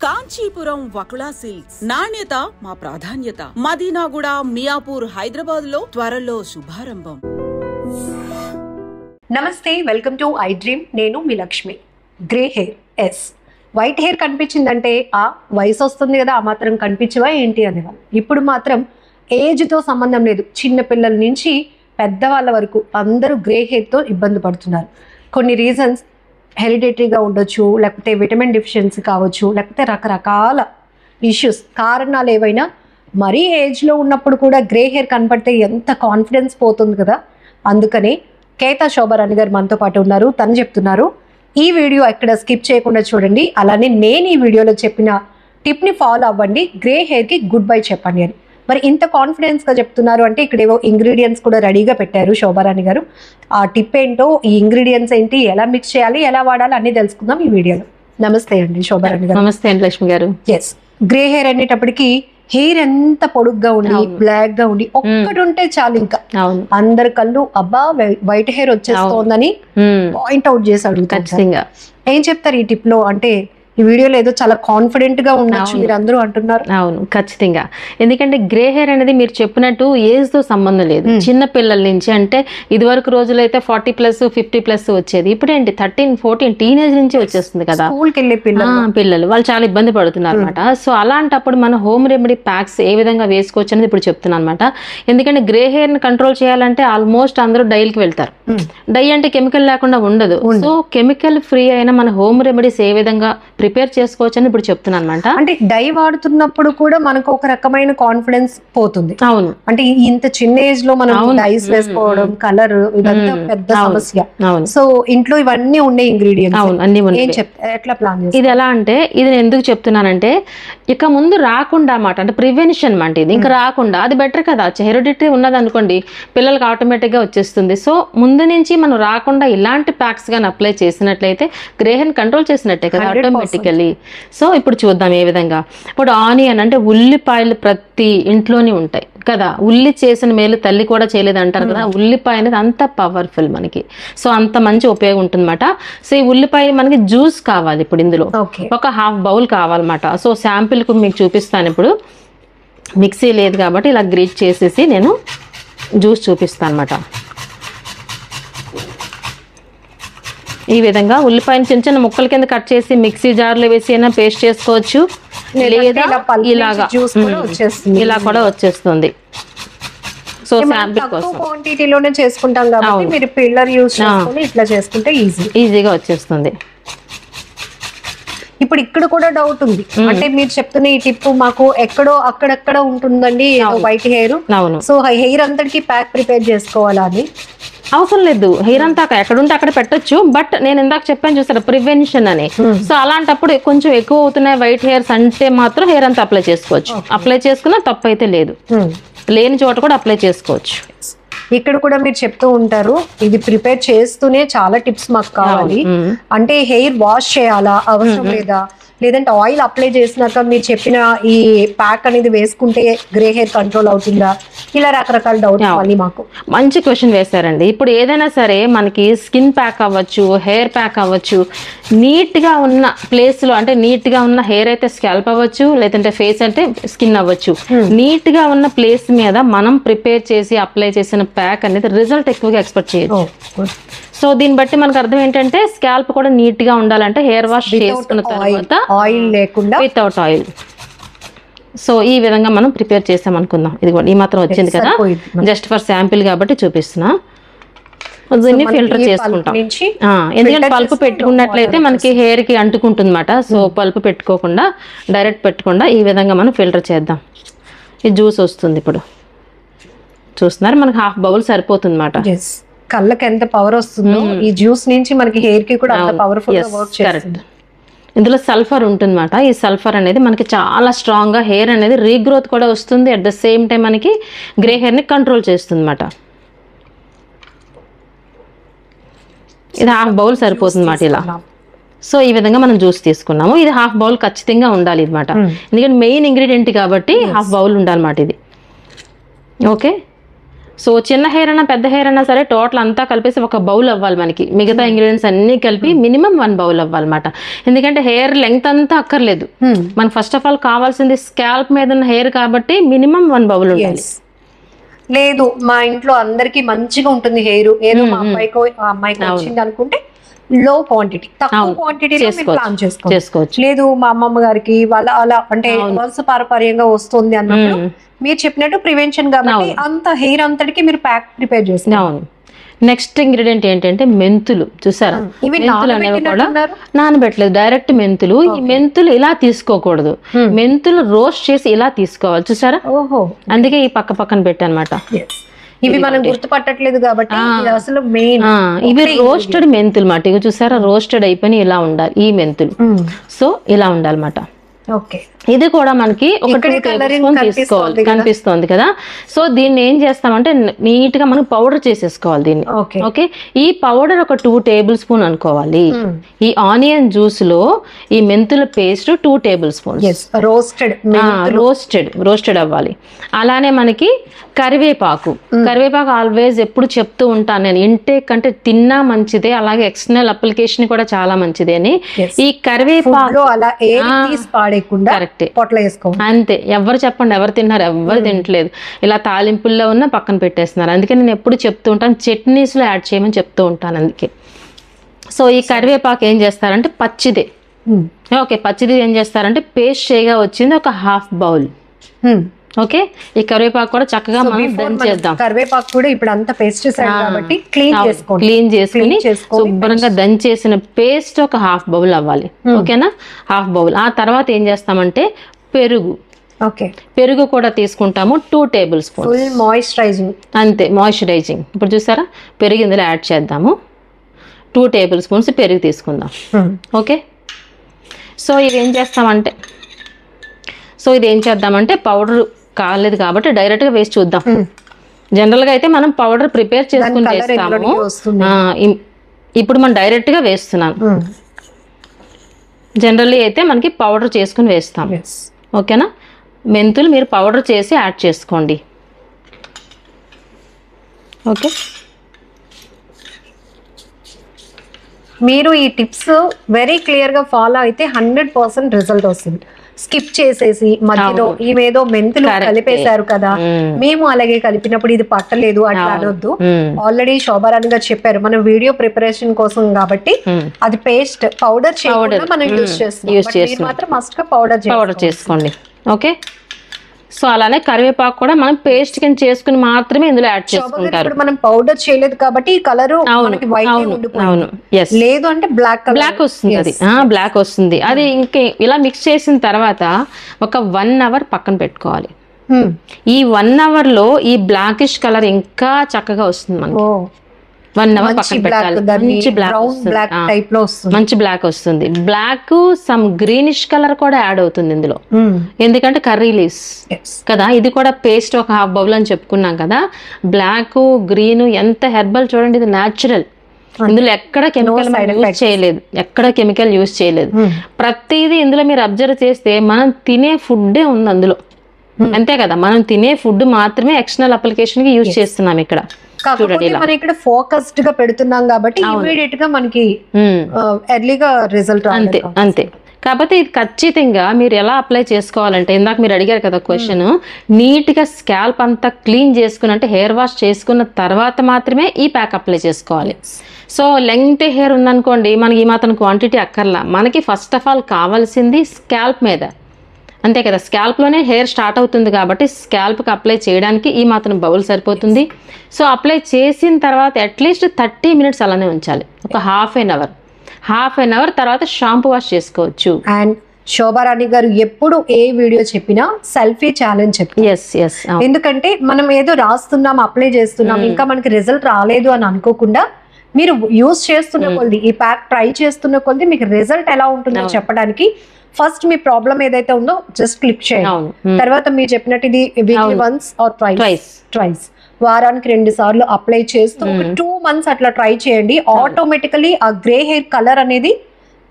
Kanchipuram Vakula silks నాణ్యత మా ప్రాధాన్యత. మదీనాగూడ, మియాపూర్, హైదరాబాద్ లో త్వరలో శుభారంభం. నమస్తే, వెల్కమ్ టు ఐ డ్రీమ్. నేను మీ Lakshmi. Grey hair yes, white hair కనిపించిందంటే ఆ వయసు వస్తుంది కదా, ఆ మాత్రం కనిపించవా ఏంటి అనేవాళ్ళు. ఇప్పుడు మాత్రం ఏజ్తో సంబంధం లేదు, చిన్న పిల్లల నుంచి పెద్దవాళ్ళ వరకు అందరూ గ్రే హెయిర్తో ఇబ్బంది పడుతున్నారు. కొన్ని రీజన్స్ హెరిడిటరీగా ఉండొచ్చు, లేకపోతే విటమిన్ డెఫిషియన్సీ కావచ్చు, లేకపోతే రకరకాల ఇష్యూస్, కారణాలు ఏవైనా. మరీ ఏజ్లో ఉన్నప్పుడు కూడా గ్రే హెయిర్ కనపడితే ఎంత కాన్ఫిడెన్స్ పోతుంది కదా. అందుకనే కేతా శోభారాణి గారు మనతో పాటు ఉన్నారు. తను చెప్తున్నారు, ఈ వీడియో ఎక్కడ స్కిప్ చేయకుండా చూడండి. అలానే నేను ఈ వీడియోలో చెప్పిన టిప్ని ఫాలో అవ్వండి, గ్రే హెయిర్కి గుడ్ బై చెప్పండి అని. మరి ఇంత కాన్ఫిడెన్స్గా చెప్తున్నారు అంటే ఇక్కడ ఏవో ఇంగ్రీడియంట్స్ కూడా రెడీగా పెట్టారు శోభారాణి గారు. ఆ టిప్ ఏంటో, ఈ ఇంగ్రీడియంట్స్ ఏంటి, ఎలా మిక్స్ చేయాలి, ఎలా వాడాలి అన్ని తెలుసుకుందాం ఈ వీడియోలో. నమస్తే అండి శోభారాణి గారు. నమస్తే అండి లక్ష్మి గారు. ఎస్, గ్రే హెయిర్ అనేటప్పటికి హెయిర్ ఎంత పొడుగ్గా ఉండి బ్లాక్ గా ఉండి ఒక్కటి ఉంటే చాలు, ఇంకా అందరి కళ్ళు అబ్బా వైట్ హెయిర్ వచ్చేస్తోందని పాయింట్ అవుట్ చేసి అడుగుతారు. ఏం చెప్తారు ఈ టిప్ లో? అంటే ఈ వీడియోలో ఏదో చాలా కాన్ఫిడెంట్ గా ఉండొచ్చు మీరు అందరూ అంటున్నారు. అవును, ఖచ్చితంగా. ఎందుకంటే గ్రే హెయిర్ అనేది మీరు చెప్పినట్టు ఏజ్ తో సంబంధం లేదు. చిన్న పిల్లల నుంచి, అంటే ఇదివరకు రోజులైతే 40+ 50+ వచ్చేది, ఇప్పుడు ఏంటి 13, 14 టీనేజ్ నుంచి వచ్చేస్తుంది కదా. స్కూల్కి వెళ్ళే పిల్లలు వాళ్ళు చాలా ఇబ్బంది పడుతున్నారు అనమాట. సో అలాంటప్పుడు మన హోమ్ రెమెడీ ప్యాక్స్ ఏ విధంగా వేసుకోవచ్చు అనేది ఇప్పుడు చెప్తున్నాను అనమాట. ఎందుకంటే గ్రే హెయిర్ ని కంట్రోల్ చేయాలంటే ఆల్మోస్ట్ అందరూ డైకి వెళ్తారు. డై అంటే కెమికల్ లేకుండా ఉండదు. సో కెమికల్ ఫ్రీ అయిన మన హోమ్ రెమెడీస్ ఏ విధంగా ప్రిపేర్ చేసుకోవచ్చు అని ఇప్పుడు చెప్తున్నాను అనమాట. అంటే డై వాడుతున్నప్పుడు కూడా మనకు ఒక రకమైన కాన్ఫిడెన్స్ పోతుంది. అవును, అంటే ఇంత చిన్న ఏజ్ లో మనం డైస్ వేసుకోవడం, కలర్, ఇదంతా పెద్ద సమస్య. సో ఇంట్లో ఇవన్నీ ఉండే ఇంగ్రీడియంట్స్. అవును, అన్ని ఎట్లా ప్లాన్ చేస్తారు? ఇది ఎలా అంటే, ఇది నేను ఎందుకు చెప్తున్నానంటే ఇక ముందు రాకుండా అన్నమాట, అంటే ప్రివెన్షన్ అంటే ఇది ఇంకా రాకుండా అది బెటర్ కదా. హెరిడిటరీ ఉన్నది అనుకోండి, పిల్లలకి ఆటోమేటిక్ గా వచ్చేస్తుంది. సో ముందు నుంచి మనం రాకుండా ఇలాంటి ప్యాక్స్ గాని అప్లై చేసినట్లయితే గ్రే హెయిర్ కంట్రోల్ చేసినట్టే కదా ఆటోమేటికల్లీ. సో ఇప్పుడు చూద్దాం ఏ విధంగా. ఇప్పుడు ఆనియన్ అంటే ఉల్లిపాయలు ప్రతి ఇంట్లోనే ఉంటాయి కదా. ఉల్లి చేసిన మేలు తల్లి కూడా చేయలేదు అంటారు కదా. ఉల్లిపాయ అనేది అంత పవర్ఫుల్ మనకి, సో అంత మంచి ఉపయోగం ఉంటుంది అనమాట. సో ఈ ఉల్లిపాయ మనకి జ్యూస్ కావాలి. ఇప్పుడు ఇందులో ఒక 1/2 బౌల్ కావాలన్నమాట. సో శాంపిల్ కు మీకు చూపిస్తాను. ఇప్పుడు మిక్సీ లేదు కాబట్టి ఇలా గ్రేట్ చేసేసి నేను జ్యూస్ చూపిస్తాను అనమాట. ఈ విధంగా ఉల్లిపాయని చిన్న చిన్న ముక్కల కింద కట్ చేసి మిక్సీ జార్లో వేసి అయినా పేస్ట్ చేసుకోవచ్చు, లేదా ఇలాగా ఇలా కూడా వచ్చేస్తుంది. సో శాంపిల్ కోసం క్వాంటిటీలోనే చేసుకుంటాం కాబట్టి మీరు పిల్లర్ యూస్ చేసుకొని ఇట్లా చేసుకుంటే ఈజీగా వచ్చేస్తుంది. ఇప్పుడు ఇక్కడ కూడా డౌట్ ఉంది, అంటే మీరు చెప్తున్న ఈ టిప్ మాకు ఎక్కడో అక్కడక్కడ ఉంటుందండి వైట్ హెయిర్. సో హెయిర్ అంతటికి ప్యాక్ ప్రిపేర్ చేసుకోవాలా అని అవసరం లేదు. హెయిర్ అంతా ఎక్కడుంటే అక్కడ పెట్టొచ్చు. బట్ నేను ఇందాక చెప్పాను చూసారా, ప్రివెన్షన్ అని. సో అలాంటప్పుడు కొంచెం ఎక్కువ అవుతున్నాయి వైట్ హెయిర్స్ అంటే మాత్రం హెయిర్ అంతా అప్లై చేసుకోవచ్చు. అప్లై చేసుకున్నా తప్పు అయితే లేదు, లేని చోట కూడా అప్లై చేసుకోవచ్చు. ఇక్కడ కూడా మీరు చెప్తూ ఉంటారు, ఇది ప్రిపేర్ చేస్తూనే చాలా టిప్స్ మాకు కావాలి. అంటే హెయిర్ వాష్ చేయాలా, అవసరం లేదా, లేదంటే ఆయిల్ అప్లై చేసినాక మీరు చెప్పిన ఈ ప్యాక్ అనేది వేసుకుంటే గ్రే హెయిర్ కంట్రోల్ అవుతుందా, ఇలా రకరకాల డౌట్స్ మళ్ళీ మాకు. మంచి క్వశ్చన్ వేశారండి. ఇప్పుడు ఏదైనా సరే మనకి స్కిన్ ప్యాక్ అవ్వచ్చు, హెయిర్ ప్యాక్ అవ్వచ్చు, నీట్ గా ఉన్న ప్లేస్ లో, అంటే నీట్ గా ఉన్న హెయిర్ అయితే స్కాల్ప్ అవ్వచ్చు, లేదంటే ఫేస్ అంటే స్కిన్ అవ్వచ్చు, నీట్ గా ఉన్న ప్లేస్ మీద మనం ప్రిపేర్ చేసి అప్లై చేసిన ప్యాక్ అనేది రిజల్ట్ ఎక్కువగా ఎక్స్పెక్ట్ చేయొచ్చు. సో దీన్ని బట్టి మనకు అర్థం ఏంటంటే స్కాల్ప్ కూడా నీట్ గా ఉండాలంటే హెయిర్ వాష్ చేసుకున్న తర్వాత ఆయిల్ లేకుండా, వితౌట్ ఆయిల్. సో ఈ విధంగా మనం ప్రిపేర్ చేసాం అనుకుందాం. ఇది కూడా ఈ మాత్రం వచ్చింది కదా, జస్ట్ ఫర్ శాంపిల్ కాబట్టి చూపిస్తున్నా. దీన్ని ఫిల్టర్ చేసుకుంటాం. ఎందుకంటే పల్పు పెట్టుకున్నట్లయితే మనకి హెయిర్ కి అంటుకుంటుంది అనమాట. సో పల్పు పెట్టుకోకుండా, డైరెక్ట్ పెట్టకుండా ఈ విధంగా మనం ఫిల్టర్ చేద్దాం. ఈ జ్యూస్ వస్తుంది. ఇప్పుడు చూస్తున్నారు, మనకి 1/2 బౌల్ సరిపోతుంది అనమాట. కళ్ళకి ఎంత పవర్ వస్తుందో ఈ జ్యూస్ నుంచి మనకి హెయిర్ కి కూడా అంత పవర్ఫుల్ గా వర్క్ చేస్తుంది. ఇందులో సల్ఫర్ ఉంటుందన్నమాట. ఈ సల్ఫర్ అనేది మనకి చాలా స్ట్రాంగ్ గా హెయిర్ అనేది రీగ్రోత్ కూడా వస్తుంది. అట్ ద సేమ్ టైం మనకి గ్రే హెయిర్ ని కంట్రోల్ చేస్తుంది అనమాట. ఇది 1/2 బౌల్ సరిపోతుంది అన్నమాట ఇలా. సో ఈ విధంగా మనం జ్యూస్ తీసుకున్నాము. ఇది 1/2 బౌల్ ఖచ్చితంగా ఉండాలి అనమాట. ఎందుకంటే మెయిన్ ఇంగ్రీడియంట్ కాబట్టి 1/2 బౌల్ ఉండాలన్నమాట ఇది. ఓకే, సో చిన్న హెయిర్ అయినా పెద్ద హెయిర్ అయినా సరే టోటల్ అంతా కలిపేసి ఒక బౌల్ అవ్వాలి మనకి. మిగతా ఇంగ్రీడియంట్స్ అన్ని కలిపి మినిమం 1 బౌల్ అవ్వాలన్నమాట. ఎందుకంటే హెయిర్ లెంగ్త్ అంతా అక్కర్లేదు, మనకు ఫస్ట్ ఆఫ్ ఆల్ కావాల్సింది స్కాల్ప్ మీద ఉన్న హెయిర్ కాబట్టి మినిమం 1 బౌల్ ఉండాలి. లేదు మా ఇంట్లో అందరికి మంచిగా ఉంటుంది హెయిర్, ఏదో మా అమ్మాయికి వచ్చింది అనుకుంటే లో క్వాంటిటీ, తక్కువ క్వాంటిటీలో ప్లాన్ చేసుకోవచ్చు. లేదు మా అమ్మమ్మ గారికి వాళ్ళ అలా అంటే వంశపారపర్యంగా వస్తుంది అన్నప్పుడు మీరు చెప్పినట్టు ప్రివెన్షన్ కాబట్టి అంత హెయిర్ అంతటికి మీరు ప్యాక్ ప్రిపేర్ చేస్తారు. నెక్స్ట్ ఇంగ్రీడియంట్ ఏంటంటే మెంతులు. చూసారా, మెంతులు అనేవి కూడా నానబెట్టలేదు, డైరెక్ట్ మెంతులు. ఈ మెంతులు ఇలా తీసుకోకూడదు, మెంతులు రోస్ట్ చేసి ఇలా తీసుకోవాలి. చూసారా, అందుకే ఈ పక్కన పెట్టానమాట. ఇవి మనం గుర్తుపట్టట్లేదు కాబట్టి అసలు మెయిన్ ఇవి రోస్టెడ్ మెంతులు మాట. ఇవి చూసారా, రోస్టెడ్ అయిపోయి ఇలా ఉండాలి ఈ మెంతులు. సో ఇలా ఉండాలన్నమాట. ఇది కూడా మనకి ఒక 2 టేబుల్ స్పూన్ తీసుకోవాలి, కనిపిస్తుంది కదా. సో దీన్ని ఏం చేస్తామంటే నీట్ గా మనం పౌడర్ చేసేసుకోవాలి దీన్ని. ఓకే, ఈ పౌడర్ ఒక 2 టేబుల్ స్పూన్ అనుకోవాలి. ఈ ఆనియన్ జ్యూస్ లో ఈ మెంతుల పేస్ట్ 2 టేబుల్ స్పూన్ రోస్టెడ్ అవ్వాలి. అలానే మనకి కరివేపాకు ఆల్వేస్ ఎప్పుడు చెప్తూ ఉంటాను నేను, ఇంటేక్ అంటే తిన్నా మంచిదే, అలాగే ఎక్స్టర్నల్ అప్లికేషన్ కూడా చాలా మంచిదే అని. ఈ కరివేపాకు కరెక్ట్ అంతే. ఎవరు చెప్పండి, ఎవరు తిన్నారు? ఎవరు తినట్లేదు. ఇలా తాలింపుల్లో ఉన్న పక్కన పెట్టేస్తున్నారు. అందుకే నేను ఎప్పుడు చెప్తూ ఉంటాను చట్నీస్ లో యాడ్ చేయమని చెప్తూ ఉంటాను. అందుకే సో ఈ కరివేపాకు ఏం చేస్తారంటే పచ్చిదే. ఓకే, పచ్చిది ఏం చేస్తారంటే పేస్ట్ చేయగా వచ్చింది ఒక 1/2 బౌల్. ఓకే, ఈ కరివేపాకు కూడా చక్కగా మనం దంచేద్దాం. కరివేపాకు కూడా ఇప్పుడు అంతా పెస్టిసైడ్ కాబట్టి క్లీన్ చేసుకుని శుభ్రంగా దంచేసిన పేస్ట్ ఒక 1/2 బౌల్ అవ్వాలి. ఓకేనా, 1/2 బౌల్. ఆ తర్వాత ఏం చేస్తామంటే పెరుగు కూడా తీసుకుంటాము 2 టేబుల్ స్పూన్. మాయిశ్చరైజింగ్ అంతే, మాయిశ్చరైజింగ్. ఇప్పుడు చూసారా, పెరుగు ఇందులో యాడ్ చేద్దాము. 2 టేబుల్ స్పూన్స్ పెరుగు తీసుకుందాం. ఓకే, సో ఇది ఏం చేద్దామంటే పౌడర్ కాలేదు కాబట్టి డైరెక్ట్ గా వేసి చూద్దాం. జనరల్ గా అయితే మనం పౌడర్ ప్రిపేర్ చేసుకుని వేస్తాము. ఇప్పుడు మనం డైరెక్ట్ గా వేస్తున్నాను. జనరల్లీ అయితే మనకి పౌడర్ చేసుకుని వేస్తాం. ఓకేనా, మెంతులు మీరు పౌడర్ చేసి యాడ్ చేసుకోండి. ఓకే, మీరు ఈ టిప్స్ వెరీ క్లియర్ గా ఫాలో అయితే 100% రిజల్ట్ వస్తుంది. స్కిప్ చేసేసి మధ్యలో ఇవేదో మెంతులు కలిపేశారు కదా, మేము అలాగే కలిపినప్పుడు ఇది పట్టలేదు అట్లా అనొద్దు. ఆల్రెడీ శోభారాణి గారు చెప్పారు, మనం వీడియో ప్రిపరేషన్ కోసం కాబట్టి అది పేస్ట్ పౌడర్ చేయకుండా మనం యూజ్ చేస్తాం. మాత్రం మస్ట్ గా పౌడర్ చేసుకోండి. ఓకే, సో అలానే కరివేపాకు కూడా మనం పేస్ట్ కింద చేసుకుని మాత్రమే ఇందులో యాడ్ చేసుకుంటారు. మనం పౌడర్ చేయలేదు కాబట్టి ఈ కలర్ లేదు అంటే బ్లాక్ వస్తుంది. అది బ్లాక్ వస్తుంది. అది ఇంకే ఇలా మిక్స్ చేసిన తర్వాత ఒక 1 అవర్ పక్కన పెట్టుకోవాలి. ఈ 1 అవర్ లో ఈ బ్లాకిష్ కలర్ ఇంకా చక్కగా వస్తుంది మనకి. 1 అవర్ పక్కన పెట్టాలి. మంచి బ్లాక్ వస్తుంది. బ్లాక్ సమ్ గ్రీనిష్ కలర్ కూడా యాడ్ అవుతుంది ఇందులో, ఎందుకంటే కర్రీ లీవ్స్ కదా. ఇది కూడా పేస్ట్ ఒక 1/2 బౌల్ అని చెప్పుకున్నాం కదా. బ్లాక్ గ్రీన్ ఎంత హెర్బల్ చూడండి, ఇది న్యాచురల్. ఇందులో ఎక్కడ కెమికల్ యూజ్ చేయలేదు. ప్రతిదీ ఇందులో మీరు అబ్జర్వ్ చేస్తే మనం తినే ఫుడ్డే ఉంది అందులో, అంతే కదా. మనం తినే ఫుడ్ మాత్రమే ఎక్స్టర్నల్ అప్లికేషన్ కి యూజ్ చేస్తున్నాం ఇక్కడ. మనం ఇక్కడ ఫోకస్డ్ గా పెడుతున్నాం కాబట్టి ఇమీడియట్ గా మనకి ఎర్లీగా రిజల్ట్ అంతే. కాకపోతే ఇది ఖచ్చితంగా మీరు ఎలా అప్లై చేసుకోవాలంటే, ఇందాక మీరు అడిగారు కదా క్వశ్చన్, నీట్ గా స్కాల్ప్ అంతా క్లీన్ చేసుకుని అంటే హెయిర్ వాష్ చేసుకున్న తర్వాత మాత్రమే ఈ ప్యాక్ అప్లై చేసుకోవాలి. సో లెంగ్త్ హెయిర్ ఉందనుకోండి, మనకి ఈ మాత్రం క్వాంటిటీ అక్కర్లా. మనకి ఫస్ట్ ఆఫ్ ఆల్ కావాల్సింది స్కాల్ప్ మీద, అంతే కదా. స్కాల్ప్ లోనే హెయిర్ స్టార్ట్ అవుతుంది కాబట్టి స్కాల్ప్ కి అప్లై చేయడానికి ఈ మాత్రం బౌల్ సరిపోతుంది. సో అప్లై చేసిన తర్వాత అట్లీస్ట్ 30 మినిట్స్ అలానే ఉంచాలి, ఒక హాఫ్ ఎన్ అవర్ తర్వాత షాంపూ వాష్ చేసుకోవచ్చు. అండ్ శోభారాణి గారు ఎప్పుడు ఏ వీడియో చెప్పినా సెల్ఫీ ఛాలెంజ్ చెప్పి, ఎందుకంటే మనం ఏదో రాస్తున్నాం అప్లై చేస్తున్నాం ఇంకా మనకి రిజల్ట్ రాలేదు అని అనుకోకుండా మీరు యూజ్ చేస్తున్న కొద్ది ఈ ప్యాక్ ట్రై చేస్తున్న కొద్ది మీకు రిజల్ట్ ఎలా ఉంటుందో చెప్పడానికి ఫస్ట్ మీ ప్రాబ్లం ఏదైతే ఉందో జస్ట్ క్లిక్ చేయండి. తర్వాత మీరు చెప్పినట్టు ఇది వీక్లీ వన్స్ ఆర్ ట్వైస్ వారానికి 2 సార్లు అప్లై చేస్తూ 2 months అట్లా ట్రై చేయండి. ఆటోమేటికలీ ఆ గ్రే హెయిర్ కలర్ అనేది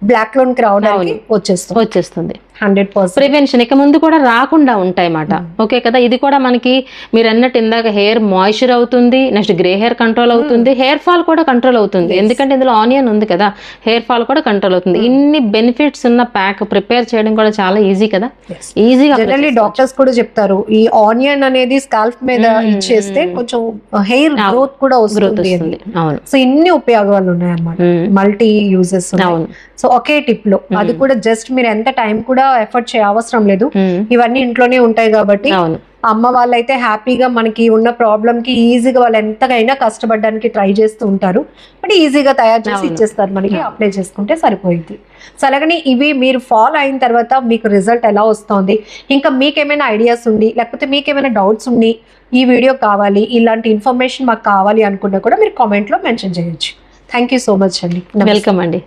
బ్లాక్ లోనికి రావడానికి వచ్చేస్తుంది. 100%. ప్రివెన్షన్ ఇక ముందు కూడా రాకుండా ఉంటాయి అన్నమాట. ఓకే కదా, ఇది కూడా మనకి మీరు అన్నట్టు ఇందాక హెయిర్ మాయిశ్చర్ అవుతుంది, నెక్స్ట్ గ్రే హెయిర్ కంట్రోల్ అవుతుంది, హెయిర్ ఫాల్ కూడా కంట్రోల్ అవుతుంది. ఎందుకంటే ఇందులో ఆనియన్ ఉంది కదా, హెయిర్ ఫాల్ కూడా కంట్రోల్ అవుతుంది. ఇన్ని బెనిఫిట్స్ ఉన్న ప్యాక్ ప్రిపేర్ చేయడం కూడా చాలా ఈజీ కదా, ఈజీగా. జనరల్లీ డాక్టర్స్ కూడా చెప్తారు ఈ ఆనియన్ అనేది స్కాల్ప్ మీద ఇచ్చేస్తే కొంచెం హెయిర్ గ్రోత్ కూడా వస్తుంది. సో ఇన్ని ఉపయోగాలు ఉన్నాయి అన్నమాట, మల్టీ యూజెస్. సో ఒకే టిప్ లో అది కూడా జస్ట్ మీరు ఎంత టైం కూడా ఎఫర్ట్ చేయ అవసరం లేదు, ఇవన్నీ ఇంట్లోనే ఉంటాయి కాబట్టి అమ్మ వాళ్ళైతే హ్యాపీగా మనకి ఉన్న ప్రాబ్లమ్ కి ఈజీగా వాళ్ళు ఎంతకైనా కష్టపడడానికి ట్రై చేస్తూ ఉంటారు, బట్ ఈజీగా తయారు చేసి ఇచ్చేస్తారు మనకి, అప్లై చేసుకుంటే సరిపోయింది. సో అలాగని ఇవి మీరు ఫాలో అయిన తర్వాత మీకు రిజల్ట్ ఎలా వస్తుంది, ఇంకా మీకేమైనా ఐడియాస్ ఉండి లేకపోతే మీకేమైనా డౌట్స్ ఉండి ఈ వీడియో కావాలి, ఇలాంటి ఇన్ఫర్మేషన్ మాకు కావాలి అనుకున్నా కూడా మీరు కామెంట్ లో మెన్షన్ చేయొచ్చు. థ్యాంక్ యూ సో మచ్ అండి. వెల్కమ్ అండి.